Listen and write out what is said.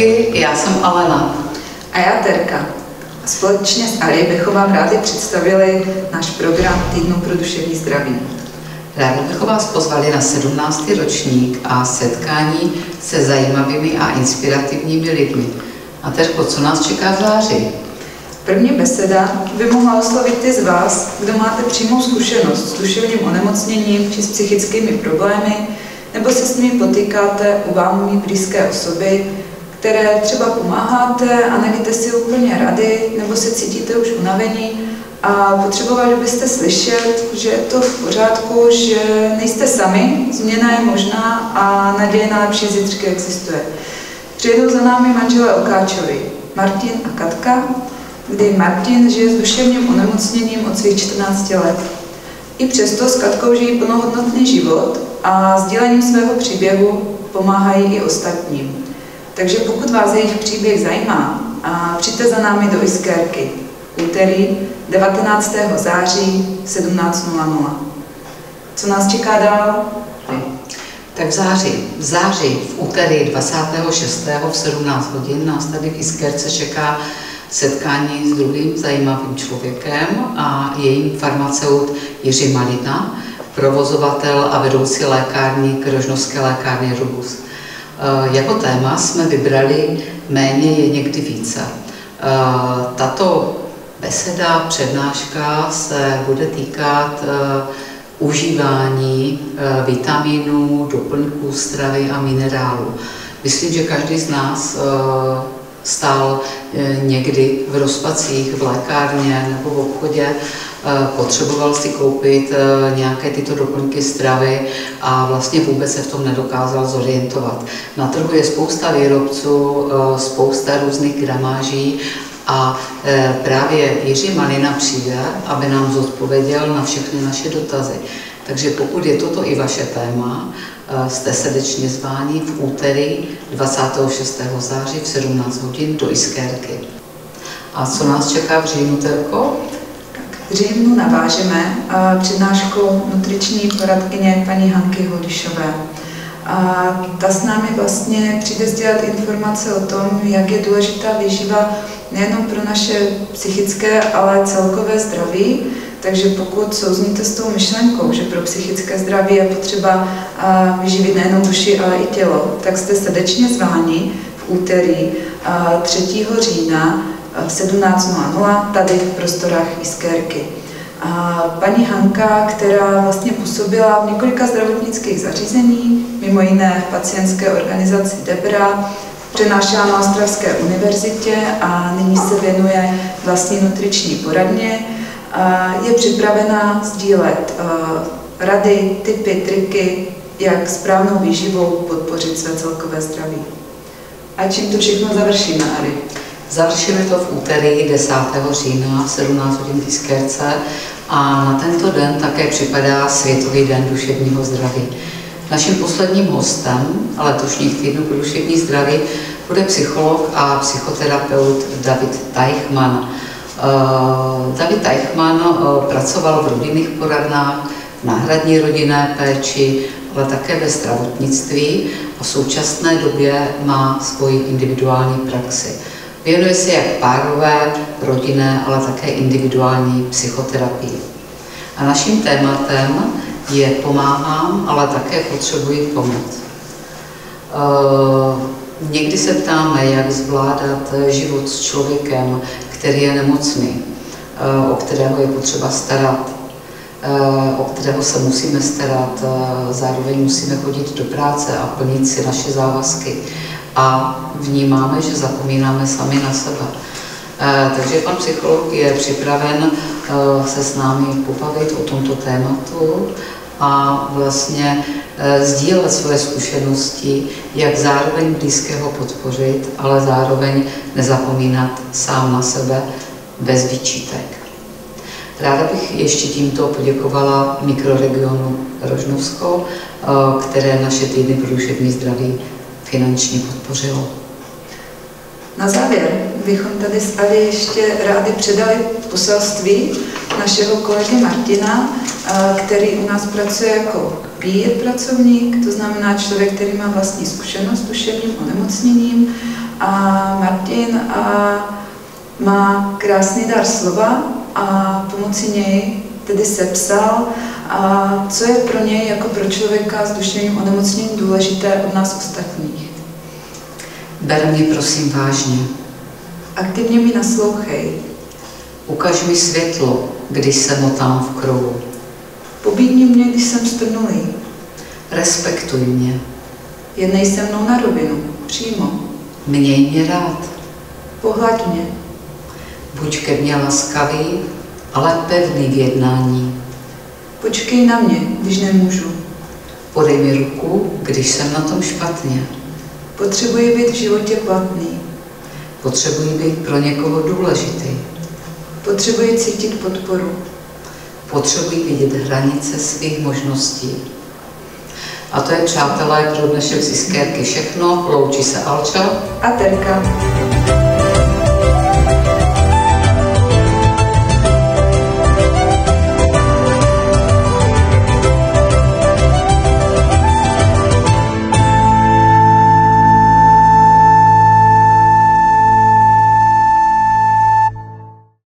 Ahojky, já jsem Alena. A já Terka. Společně s Ali bychom vám rádi představili náš program Týdnu pro duševní zdraví. Rádi bychom vás pozvali na 17. ročník a setkání se zajímavými a inspirativními lidmi. A Terko, co nás čeká v září? První beseda by mohla oslovit ty z vás, kdo máte přímou zkušenost s duševním onemocněním či s psychickými problémy, nebo se s nimi potýkáte u vám blízké osoby, které třeba pomáháte a nevíte si úplně rady, nebo se cítíte už unavení a potřebovali byste slyšet, že je to v pořádku, že nejste sami, změna je možná a naděje na lepší zítřky existuje. Přijedou za námi manželé Okáčovi, Martin a Katka, kdy Martin žije s duševním onemocněním od svých 14 let. I přesto s Katkou žijí plnohodnotný život a sdílením svého příběhu pomáhají i ostatním. Takže pokud vás jejich příběh zajímá, přijďte za námi do Iskérky, úterý 19. září 17:00. Co nás čeká dál? Tak v září v úterý 26. v 17 hodin nás tady v Iskérce čeká setkání s druhým zajímavým člověkem a je jím farmaceut Jiří Malina, provozovatel a vedoucí lékárník Rožnovské lékárny Rubus. Jako téma jsme vybrali Méně je někdy více. Tato beseda, přednáška se bude týkat užívání vitaminů, doplňků stravy a minerálů. Myslím, že každý z nás stál někdy v rozpacích, v lékárně nebo v obchodě, potřeboval si koupit nějaké tyto doplňky stravy a vlastně vůbec se v tom nedokázal zorientovat. Na trhu je spousta výrobců, spousta různých gramáží a právě Jiří Malina přijde, aby nám zodpověděl na všechny naše dotazy. Takže pokud je toto i vaše téma, jste srdečně zváni v úterý 26. září v 17 hodin do Iskérky. A co nás čeká v říjnu, Terko? V říjnu navážeme přednáškou nutriční poradkyně paní Hanky Holišové. A ta s námi vlastně přijde sdělat informace o tom, jak je důležitá výživa nejenom pro naše psychické, ale celkové zdraví. Takže pokud souzníte s tou myšlenkou, že pro psychické zdraví je potřeba vyživit nejenom duši, ale i tělo, tak jste srdečně zváni v úterý 3. října v 17:00 tady v prostorách Iskérky. Paní Hanka, která vlastně působila v několika zdravotnických zařízení, mimo jiné v pacientské organizaci Debra, přenášela na Ostravské univerzitě a nyní se věnuje vlastní nutriční poradně, je připravena sdílet rady, tipy, triky, jak správnou výživou podpořit své celkové zdraví. A čím to všechno završíme, Ari? Završíme to v úterý 10. října v 17 hodin v Iskérce a na tento den také připadá Světový den duševního zdraví. Naším posledním hostem letošních týdnů pro duševní zdraví bude psycholog a psychoterapeut David Teichmann. David Teichmann pracoval v rodinných poradnách, v náhradní rodinné péči, ale také ve zdravotnictví a v současné době má svoji individuální praxi. Věnuje se jak párové, rodinné, ale také individuální psychoterapii. A naším tématem je pomáhám, ale také potřebuji pomoc. Někdy se ptáme, jak zvládat život s člověkem, který je nemocný, o kterého je potřeba starat, o kterého se musíme starat, zároveň musíme chodit do práce a plnit si naše závazky. A vnímáme, že zapomínáme sami na sebe. Takže pan psycholog je připraven se s námi pobavit o tomto tématu a vlastně sdílet svoje zkušenosti, jak zároveň blízkého podpořit, ale zároveň nezapomínat sám na sebe bez výčitek. Ráda bych ještě tímto poděkovala mikroregionu Rožnovsko, které naše týdny pro duševní zdraví finančně podpořilo. Na závěr bychom tady s Ali ještě rádi předali poselství našeho kolegy Martina, který u nás pracuje jako peer pracovník, to znamená člověk, který má vlastní zkušenost s duševním onemocněním a Martin má krásný dar slova a pomocí něj tedy sepsal, co je pro něj jako pro člověka s duševním onemocněním důležité od nás ostatních. Ber mě prosím vážně. Aktivně mi naslouchej. Ukaž mi světlo, když se motám v kruhu. Pobídni mě, když jsem strnulý. Respektuj mě. Jednej se mnou na rovinu, přímo. Měj mě rád. Pohlaď mě. Buď ke mně laskavý, ale pevný v jednání. Počkej na mě, když nemůžu. Podej mi ruku, když jsem na tom špatně. Potřebuji být v životě platný. Potřebuji být pro někoho důležitý. Potřebuji cítit podporu. Potřebuji vidět hranice svých možností. A to je, přátelé, pro dnešek z Iskérky všechno. Loučí se Alča a Terka.